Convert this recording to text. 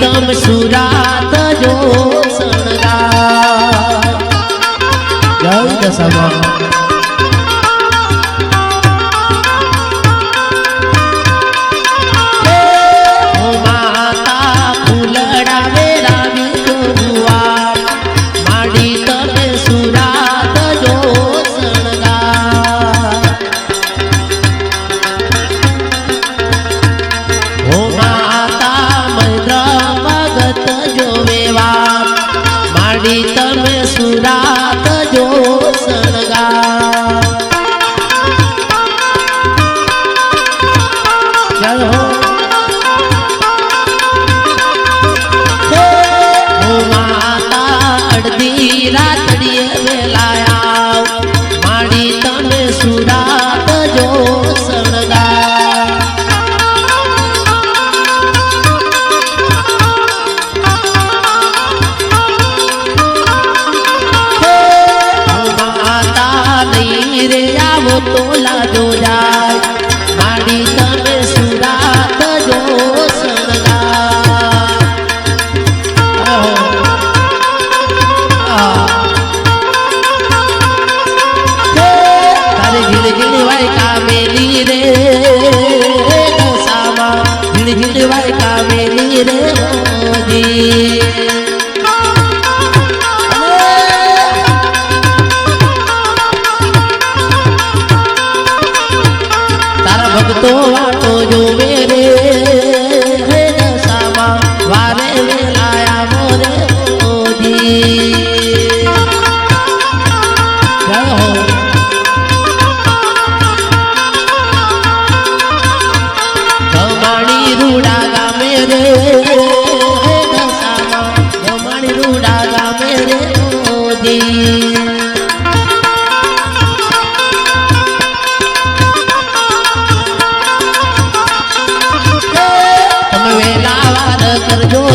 तम सुरात जो शणगार जय दशमा माता फूलड़ा वेला विधुआर माड़ी तम सुरात जो शणगार ओ माता मैद्र भगत जो वेवार माड़ी तम सुरात जो शणगार जय हो माता अड़धी रातड़िए वेलाया माड़ी तम सुरात जो शणगार माता नहीं रे आवो तोला जो जाय माड़ी तम सुरात जो शणगार तारे झिल झिल वाई कामेली रे दशामा झिल झिल वाई कामेली रे मोदी तारा भक्तो वाटो जो मेरे दशामा वारे वेलाया मोरे मोदी जय हो गमाणी रूड़ा गा मेरे दशामा गमाणी रूड़ा गा मेरे मोदी તમે વેલા વાર કરજો